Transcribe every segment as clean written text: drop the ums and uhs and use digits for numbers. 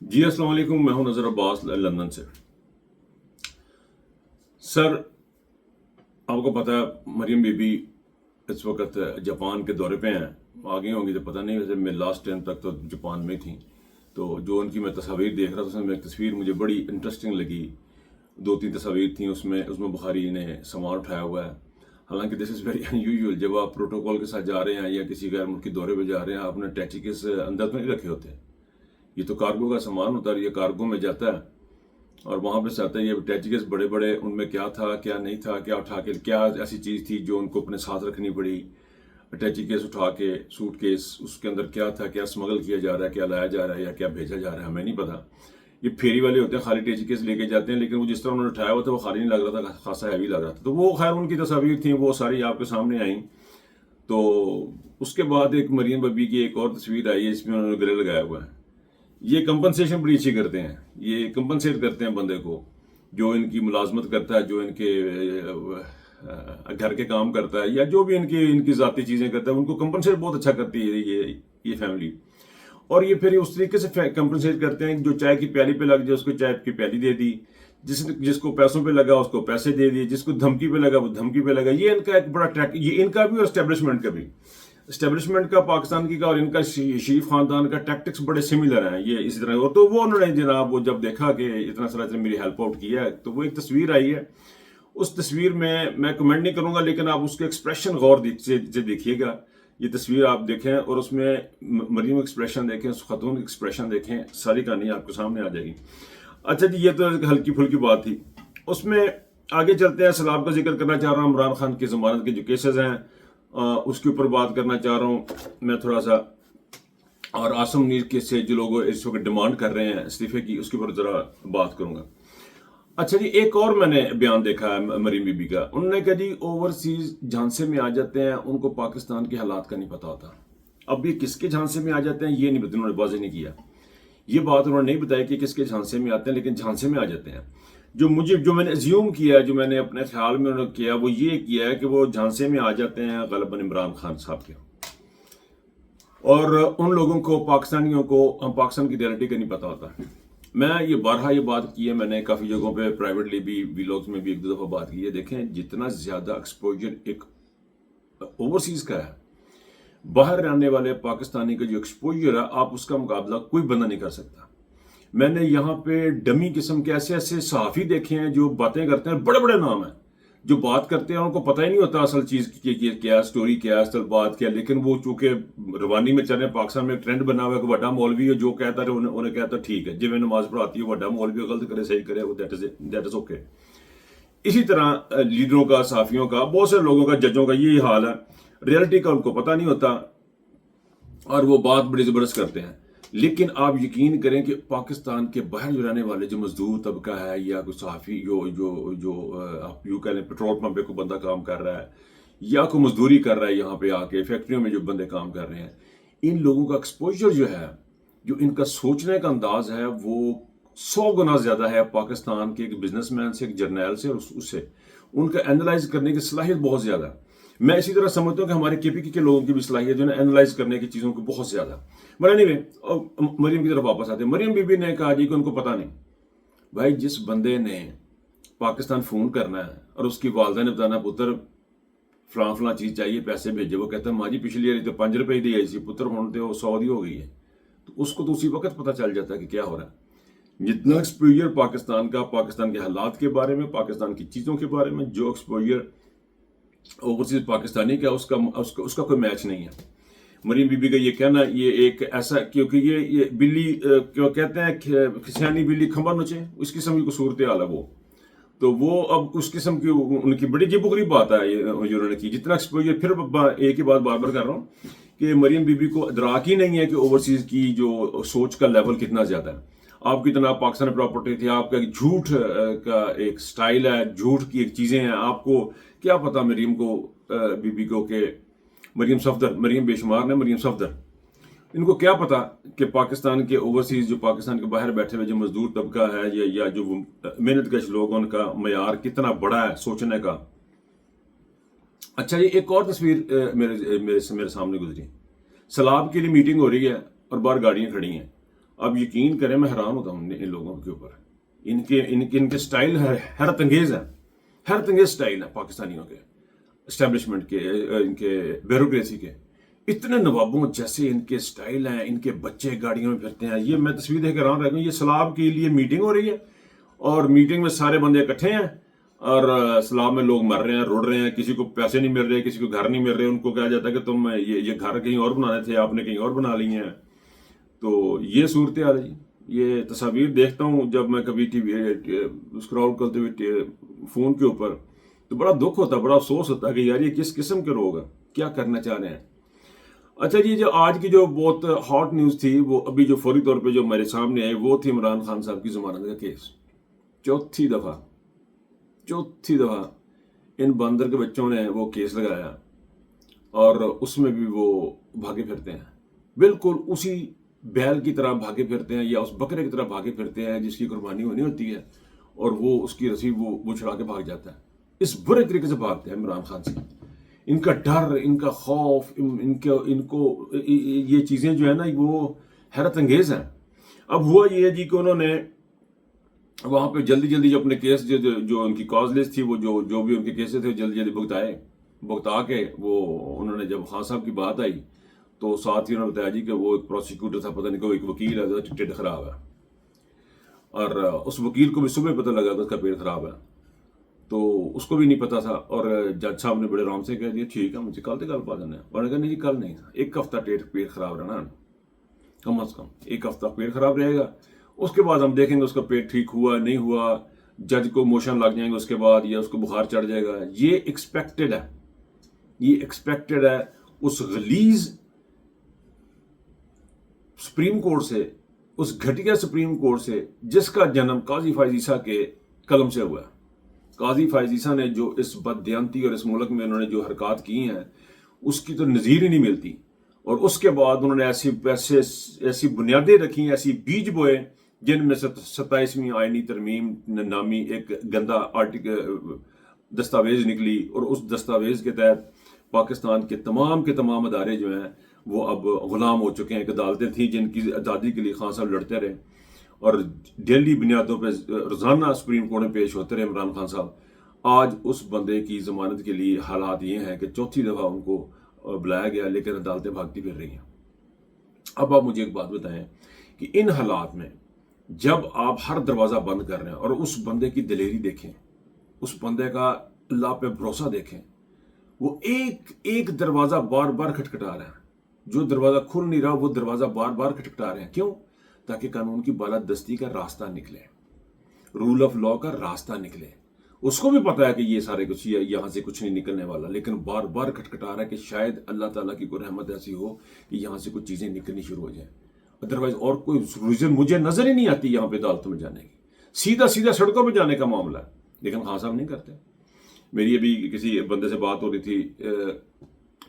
جی السلام علیکم، میں ہوں نظر عباس لندن سے۔ سر، آپ کو پتہ ہے مریم بی بی اس وقت جاپان کے دورے پہ ہیں، آگے ہوں گی تو پتہ نہیں، ویسے میں لاسٹ ٹائم تک تو جاپان میں تھیں، تو جو ان کی میں تصاویر دیکھ رہا تھا اس میں ایک تصویر مجھے بڑی انٹرسٹنگ لگی۔ 2-3 تصاویر تھیں اس میں بخاری نے سامان اٹھایا ہوا ہے۔ حالانکہ دس از ویری انیوژل، جب آپ پروٹوکول کے ساتھ جا رہے ہیں یا کسی غیر ملکی دورے پہ جا رہے ہیں، آپ نے ٹیچیکس اندر تو نہیں رکھے ہوتے، یہ تو کارگو کا سامان ہوتا ہے، یہ کارگو میں جاتا ہے اور وہاں پہ سے آتا ہے۔ یہ ٹیچیکس بڑے بڑے، ان میں کیا تھا کیا نہیں تھا، کیا اٹھا کے کیا ایسی چیز تھی جو ان کو اپنے ساتھ رکھنی پڑی۔ ٹیچیکس اٹھا کے سوٹ کیس، اس کے اندر کیا تھا، کیا اسمگل کیا جا رہا ہے، کیا لایا جا رہا ہے یا کیا بھیجا جا رہا ہے، ہمیں نہیں پتا۔ یہ پھیری والے ہوتے ہیں، خالی ٹیچیکس لے کے جاتے ہیں، لیکن وہ جس طرح انہوں نے اٹھایا ہوا تھا وہ خالی نہیں لگ رہا تھا، خاصا ہیوی لگ رہا تھا۔ تو وہ خیر ان کی تصاویر تھیں، وہ ساری آپ کے سامنے آئیں۔ تو اس کے بعد ایک مریم ببی کی ایک اور تصویر آئی ہے، اس میں انہوں نے گلے لگایا ہوا ہے۔ یہ کمپنسیشن بڑی اچھی کرتے ہیں، یہ کمپنسیٹ کرتے ہیں بندے کو جو ان کی ملازمت کرتا ہے، جو ان کے گھر کے کام کرتا ہے یا جو بھی ان کی ذاتی چیزیں کرتا ہے، ان کو کمپنسیٹ بہت اچھا کرتی ہے یہ فیملی۔ اور یہ پھر اس طریقے سے کمپنسیٹ کرتے ہیں، جو چائے کی پیالی پہ لگ جائے اس کو چائے کی پیالی دے دی، جس کو پیسوں پہ لگا اس کو پیسے دے دیے، جس کو دھمکی پہ لگا وہ دھمکی پہ لگا۔ یہ ان کا ایک بڑا یہ ان کا بھی اور اسٹیبلشمنٹ کا بھی، اسٹیبلشمنٹ کا پاکستان کی کا اور ان کا شریف خاندان کا ٹیکٹکس بڑے سملر ہیں یہ اسی طرح۔ تو وہ انہوں نے جناب وہ جب دیکھا کہ اتنا سارا میری ہیلپ آؤٹ کیا ہے، تو وہ ایک تصویر آئی ہے۔ اس تصویر میں کمنٹ نہیں کروں گا، لیکن آپ اس کے ایکسپریشن غور سے دیکھیے گا۔ یہ تصویر آپ دیکھیں اور اس میں مریم ایکسپریشن دیکھیں، اس خاتون ایکسپریشن دیکھیں، ساری کہانی آپ کے سامنے آ جائے گی۔ اچھا جی، یہ تو ہلکی پھلکی بات تھی۔ اس میں آگے چلتے ہیں، سیلاب کا ذکر کرنا چاہ رہا ہوں، عمران خان کی ضمانت کے جو کیسز ہیں اس کے اوپر بات کرنا چاہ رہا ہوں میں تھوڑا سا، اور آسم منیر کے سے جو لوگ اس وقت ڈیمانڈ کر رہے ہیں استعفے کی، اس کے اوپر ذرا بات کروں گا۔ اچھا جی، ایک اور میں نے بیان دیکھا ہے مریم بی بی کا، انہوں نے کہا جی اوورسیز جھانسے میں آ جاتے ہیں، ان کو پاکستان کے حالات کا نہیں پتا ہوتا۔ اب یہ کس کے جھانسے میں آ جاتے ہیں یہ نہیں انہوں نے واضح نہیں کیا، یہ بات انہوں نے نہیں بتایا کہ کس کے جھانسے میں آتے ہیں، لیکن جھانسے میں آ جاتے ہیں۔ جو میں نے ازیوم کیا، جو میں نے اپنے خیال میں انہوں نے کیا، وہ یہ کیا ہے کہ وہ جھانسے میں آ جاتے ہیں غالباً عمران خان صاحب کے، اور ان لوگوں کو، پاکستانیوں کو پاکستان کی ریئلٹی کا نہیں پتا ہوتا۔ میں یہ بارہا یہ بات کی ہے، میں نے کافی جگہوں پہ پرائیویٹلی بھی ویلاگز میں بھی ایک دو دفعہ بات کی ہے۔ دیکھیں جتنا زیادہ ایکسپوجر ایک اوورسیز کا ہے، باہر رہنے والے پاکستانی کا جو ایکسپوجر ہے، آپ اس کا مقابلہ کوئی بندہ نہیں کر سکتا۔ میں نے یہاں پہ ڈمی قسم کے ایسے صحافی دیکھے ہیں جو باتیں کرتے ہیں، بڑے بڑے نام ہیں جو بات کرتے ہیں، ان کو پتہ ہی نہیں ہوتا اصل چیز کیا، سٹوری کیا، اصل بات کیا، لیکن وہ چونکہ روانی میں چل رہے ہیں۔ پاکستان میں ایک ٹرینڈ بنا ہوا ہے کہ وڈا مولوی ہے، جو کہتا ہے انہیں کہتا ہے ٹھیک ہے، جی میں نماز پڑھاتی ہے، وڈا مولوی غلط کرے صحیح کرے، دیٹ از اوکے۔ اسی طرح لیڈروں کا، صحافیوں کا، بہت سے لوگوں کا، ججوں کا یہی حال ہے، ریئلٹی کا ان کو پتہ نہیں ہوتا اور وہ بات بڑی زبردست کرتے ہیں۔ لیکن آپ یقین کریں کہ پاکستان کے باہر جو رہنے والے جو مزدور طبقہ ہے یا کوئی صحافی جو آپ یوں کہہ لیں پیٹرول پمپ پہ کوئی بندہ کام کر رہا ہے یا کوئی مزدوری کر رہا ہے، یہاں پہ آ کے فیکٹریوں میں جو بندے کام کر رہے ہیں، ان لوگوں کا ایکسپوجر جو ہے، جو ان کا سوچنے کا انداز ہے، وہ 100 گنا زیادہ ہے پاکستان کے ایک بزنس مین سے، ایک جرنیل سے، اور اس سے ان کا اینالائز کرنے کی صلاحیت بہت زیادہ ہے۔ میں اسی طرح سمجھتا ہوں کہ ہمارے کے پی کے لوگوں کی بھی صلاحیت جو ہے اینالائز کرنے کی چیزوں کو بہت زیادہ۔ مریم کی طرف واپس آتے ہیں۔ مریم بی بی نے کہا جی کہ ان کو پتہ نہیں۔ بھائی جس بندے نے پاکستان فون کرنا ہے اور اس کی والدہ نے بتانا پتر فلاں فلاں چیز چاہیے، پیسے بھیجے، وہ کہتا ہے ماں جی پچھلی بار تو 5 روپے دی آئی سی، پتر ہونے وہ 100 دی ہو گئی ہے، تو اس کو تو اسی وقت پتہ چل جاتا ہے کہ کیا ہو رہا ہے۔ جتنا ایکسپوجر پاکستان کا، پاکستان کے حالات کے بارے میں، پاکستان کی چیزوں کے بارے میں، جو ایکسپوجر اوورسیز پاکستانی کا، اس کا کوئی میچ نہیں ہے۔ مریم بی بی کا یہ کہنا، یہ ایک ایسا، کیونکہ یہ بلی کیوں کہتے ہیں سیانی بلی کھمبا نوچے، اس قسم کی صورتحال ہے وہ۔ تو وہ اب اس قسم کی ان کی بڑی عجیب و غریب بات ہے جو انہوں نے کی۔ جتنا ایکسپوجر، پھر ایک ہی بات بار بار کر رہا ہوں کہ مریم بی بی کو ادراک ہی نہیں ہے کہ اوورسیز کی جو سوچ کا لیول کتنا زیادہ ہے۔ آپ کی طرح پاکستان پراپرٹی تھی، آپ کا ایک جھوٹ کا ایک سٹائل ہے، جھوٹ کی ایک چیزیں ہیں۔ آپ کو کیا پتا مریم کو بی بی کو کہ مریم صفدر، مریم بے شمار نے مریم صفدر، ان کو کیا پتا کہ پاکستان کے اوورسیز، جو پاکستان کے باہر بیٹھے ہوئے جو مزدور طبقہ ہے یا جو محنت کش لوگ، ان کا معیار کتنا بڑا ہے سوچنے کا۔ اچھا یہ ایک اور تصویر میرے سامنے گزری، سیلاب کے لیے میٹنگ ہو رہی ہے اور باہر گاڑیاں کھڑی ہیں، اب یقین کریں میں حیران ہوتا ہوں ان لوگوں کے اوپر. ان کے سٹائل حیرت انگیز ہیں، حیرت انگیز سٹائل ہیں پاکستانیوں کے، اسٹیبلشمنٹ کے، ان کے بیوروکریسی کے. اتنے نوابوں جیسے ان کے سٹائل ہیں، ان کے بچے گاڑیوں میں پھرتے ہیں. یہ میں تصویر دیکھ کے حیران رہ گیا. یہ سیلاب کے لیے میٹنگ ہو رہی ہے اور میٹنگ میں سارے بندے اکٹھے ہیں اور سیلاب میں لوگ مر رہے ہیں، روڑ رہے ہیں، کسی کو پیسے نہیں مل رہے، کسی کو گھر نہیں مل رہے. ان کو کہا جاتا ہے کہ تم یہ گھر کہیں اور بنانے تھے، آپ نے کہیں اور بنا لیے ہیں. تو یہ صورتحال ہے جی. یہ تصاویر دیکھتا ہوں جب میں کبھی ٹی وی اسکرول کرتے ہوئے فون کے اوپر، تو بڑا دکھ ہوتا ہے، بڑا افسوس ہوتا ہے کہ یار یہ کس قسم کے لوگ ہیں، کیا کرنا چاہ رہے ہیں. اچھا جی، جو آج کی جو بہت ہاٹ نیوز تھی، وہ ابھی جو فوری طور پہ جو میرے سامنے آئی، وہ تھی عمران خان صاحب کی ضمانت کا کیس. چوتھی دفعہ ان بندر کے بچوں نے وہ کیس لگایا اور اس میں بھی وہ بھاگے پھرتے ہیں، بالکل اسی بیل کی طرح بھاگے پھرتے ہیں یا اس بکرے کی طرح بھاگے پھرتے ہیں جس کی قربانی ہونی ہوتی ہے، اور وہ اس کی رسی وہ چھڑا کے بھاگ جاتا ہے. اس برے طریقے سے بھاگتے ہیں عمران خان سے. ان کا ڈر، ان کا خوف، ان کو یہ چیزیں جو ہے نا وہ حیرت انگیز ہیں. اب ہوا یہ ہے جی کہ انہوں نے وہاں پہ جلدی جو اپنے کیس جو ان کی کاز لسٹ تھی، وہ جو بھی ان کے کیسز تھے جلدی بھگتا کے وہ انہوں نے، جب خان صاحب کی بات آئی تو ساتھ ہی انہوں نے بتایا جی کہ وہ ایک پروسیکیوٹر تھا، پتہ نہیں کہ وہ ایک وکیل ہے، ٹکٹ خراب ہے، اور اس وکیل کو بھی صبح پتہ لگا کہ اس کا پیٹ خراب ہے، تو اس کو بھی نہیں پتا تھا. اور جج صاحب نے بڑے آرام سے کہہ دیا ٹھیک ہے مجھے کل تک پا دینا ہے. اور کہا نہیں جی کل نہیں، ایک ہفتہ پیٹ خراب رہنا، کم از کم ایک ہفتہ پیٹ خراب رہے گا. اس کے بعد ہم دیکھیں گے اس کا پیٹ ٹھیک ہوا نہیں ہوا، جج کو موشن لگ جائیں گے اس کے بعد، یا اس کو بخار چڑھ جائے گا. یہ ایکسپیکٹڈ ہے اس غلیظ سپریم کورٹ سے، اس گھٹیا سپریم کورٹ سے جس کا جنم قاضی فائز عیسیٰ کے قلم سے ہوا ہے. قاضی فائز عیسیٰ نے جو اس بددیانتی اور اس ملک میں انہوں نے جو حرکات کی ہیں اس کی تو نظیر ہی نہیں ملتی. اور اس کے بعد انہوں نے ایسی بنیادیں رکھی، ایسی بیج بوئے جن میں 27ویں آئینی ترمیم نامی ایک گندا دستاویز نکلی، اور اس دستاویز کے تحت پاکستان کے تمام ادارے جو ہیں وہ اب غلام ہو چکے ہیں. ایک عدالتیں تھیں جن کی آزادی کے لیے خان صاحب لڑتے رہے اور ڈیلی بنیادوں پہ روزانہ سپریم کورٹ میں پیش ہوتے رہے عمران خان صاحب. آج اس بندے کی ضمانت کے لیے حالات یہ ہیں کہ چوتھی دفعہ ان کو بلایا گیا، لیکن عدالتیں بھاگتی پھر رہی ہیں. اب آپ مجھے ایک بات بتائیں کہ ان حالات میں جب آپ ہر دروازہ بند کر رہے ہیں اور اس بندے کی دلیری دیکھیں، اس بندے کا اللہ پہ بھروسہ دیکھیں، وہ ایک دروازہ بار بار کھٹکھٹا رہا ہے. جو دروازہ کھل نہیں رہا وہ دروازہ بار بار کھٹکھٹا رہے ہیں. کیوں؟ تاکہ قانون کی بالادستی کا راستہ نکلے، رول آف لا کا راستہ نکلے. اس کو بھی پتا ہے کہ یہ سارے کچھ یہاں سے کچھ نہیں نکلنے والا، لیکن بار بار کھٹکھٹا رہا ہے کہ شاید اللہ تعالیٰ کی کوئی رحمت ایسی ہو کہ یہاں سے کچھ چیزیں نکلنی شروع ہو جائیں. ادروائز اور کوئی ریزن مجھے نظر ہی نہیں آتی یہاں پہ عدالتوں میں جانے کی. سیدھا سڑکوں پہ جانے کا معاملہ ہے، لیکن خان صاحب نہیں کرتے. میری ابھی کسی بندے سے بات ہو رہی تھی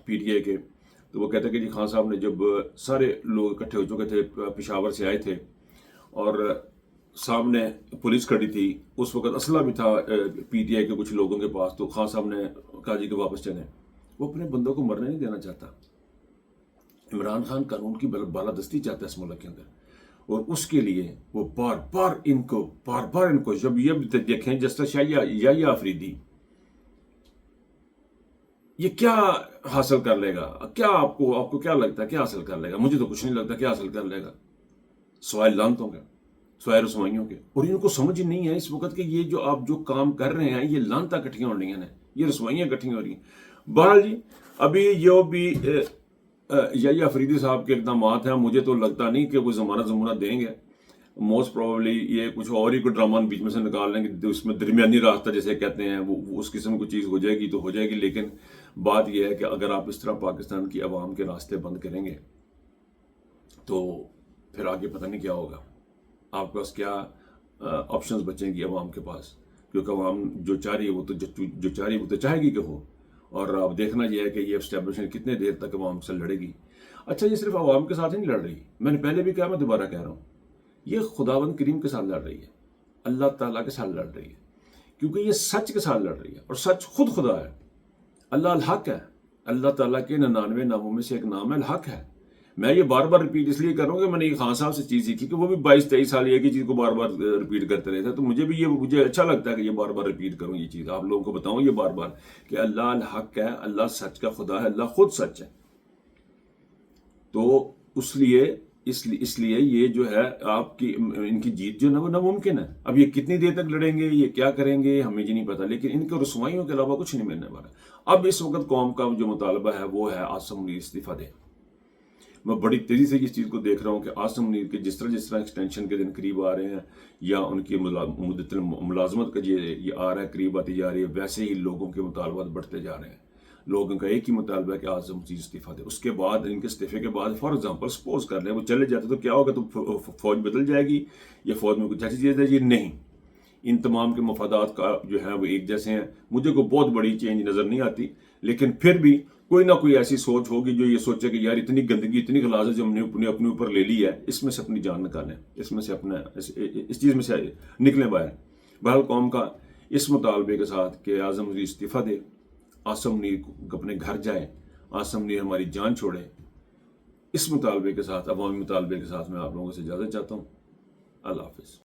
پی ٹی آئی کے، تو وہ کہتے کہ جی خان صاحب نے جب سارے لوگ اکٹھے ہو چکے تھے، پشاور سے آئے تھے اور سامنے پولیس کھڑی تھی، اس وقت اسلحہ بھی تھا پی ٹی آئی کے کچھ لوگوں کے پاس، تو خان صاحب نے کہا جی کہ واپس چلیں. وہ اپنے بندوں کو مرنے نہیں دینا چاہتا. عمران خان قانون کی بالادستی چاہتا ہے اس ملک کے اندر، اور اس کے لیے وہ بار بار ان کو جب یہ دیکھیں جسٹس یحییٰ آفریدی یہ کیا حاصل کر لے گا؟ کیا آپ کو کیا لگتا ہے کیا حاصل کر لے گا؟ مجھے تو کچھ نہیں لگتا کیا حاصل کر لے گا، سوائے لعنتوں کے، سوائے رسوائیوں کے. اور ان کو سمجھ نہیں ہے اس وقت کہ یہ جو آپ جو کام کر رہے ہیں یہ لعنتیں اکٹھیاں ہو رہی ہیں، یہ رسوائیاں اکٹھیاں ہو رہی ہیں. بہرحال جی، ابھی یہ بھی یحییٰ آفریدی صاحب کے اقدامات ہیں، مجھے تو لگتا نہیں کہ وہ ضمانت دیں گے. موسٹ پروبیبلی یہ کچھ اور ہی کوئی ڈرامہ بیچ میں سے نکال لیں گے، اس میں درمیانی راستہ جیسے کہتے ہیں وہ اس قسم کی چیز ہو جائے گی تو ہو جائے گی. لیکن بات یہ ہے کہ اگر آپ اس طرح پاکستان کی عوام کے راستے بند کریں گے تو پھر آگے پتہ نہیں کیا ہوگا. آپ کے پاس کیا آپشنز بچیں گی عوام کے پاس، کیونکہ عوام جو چاہ رہی ہے وہ تو چاہے گی کہ ہو. اور اب دیکھنا یہ ہے کہ یہ اسٹیبلشمنٹ کتنے دیر تک عوام سے لڑے گی. اچھا، یہ صرف عوام کے ساتھ ہی نہیں لڑ رہی، میں نے پہلے بھی کہا، میں دوبارہ کہہ رہا ہوں، یہ خداوند کریم کے ساتھ لڑ رہی ہے، اللہ تعالیٰ کے ساتھ لڑ رہی ہے، کیونکہ یہ سچ کے ساتھ لڑ رہی ہے، اور سچ خود خدا ہے. اللہ الحق ہے. اللہ تعالیٰ کے 99 ناموں میں سے ایک نام ہے الحق ہے. میں یہ بار بار ریپیٹ اس لیے کر رہا ہوں کہ میں نے یہ خان صاحب سے چیز سیکھی کہ وہ بھی 22-23 سال ایک ہی چیز کو بار بار ریپیٹ کرتے رہے تھے، تو مجھے اچھا لگتا ہے کہ یہ بار بار ریپیٹ کروں یہ چیز، آپ لوگوں کو بتاؤں یہ بار بار کہ اللہ الحق ہے، اللہ سچ کا خدا ہے، اللہ خود سچ ہے۔ تو اس لیے یہ جو ہے آپ کی ان کی جیت جو ہے وہ ناممکن ہے۔ اب یہ کتنی دیر تک لڑیں گے، یہ کیا کریں گے، ہمیں جی نہیں پتا، لیکن ان کو رسوائیوں کے علاوہ کچھ نہیں ملنے والا۔ اب اس وقت قوم کا جو مطالبہ ہے وہ ہے عاصم منیر استعفیٰ دے۔ میں بڑی تیزی سے اس چیز کو دیکھ رہا ہوں کہ عاصم منیر کے جس طرح ایکسٹینشن کے دن قریب آ رہے ہیں، یا ان کی مدت ملازمت کا یہ آ رہا ہے، قریب آتی جا رہی ہے، ویسے ہی لوگوں کے مطالبات بڑھتے جا رہے ہیں۔ لوگوں کا ایک ہی مطالبہ ہے کہ عاصم منیر استعفیٰ دے۔ اس کے بعد ان کے استعفے کے بعد فار ایگزامپل سپوز کر لیں وہ چلے جاتے تو کیا ہوگا؟ تو فوج بدل جائے گی یا فوج میں کچھ ایسی چیز ہے؟ نہیں، ان تمام کے مفادات کا جو ہے وہ ایک جیسے ہیں۔ مجھے کوئی بہت بڑی چینج نظر نہیں آتی، لیکن پھر بھی کوئی نہ کوئی ایسی سوچ ہوگی جو یہ سوچے کہ یار اتنی گندگی، اتنی غلاظت جو ہم نے اپنے اوپر لے لی ہے، اس میں سے اپنی جان نکالیں، اس میں سے اس چیز میں سے نکلیں باہر۔ بہرحال قوم کا اس مطالبے کے ساتھ کہ عاصم منیر استعفیٰ دے، عاصم منیر اپنے گھر جائے، عاصم منیر ہماری جان چھوڑے، اس مطالبے کے ساتھ، عوامی مطالبے کے ساتھ میں آپ لوگوں سے اجازت چاہتا ہوں۔ اللہ حافظ۔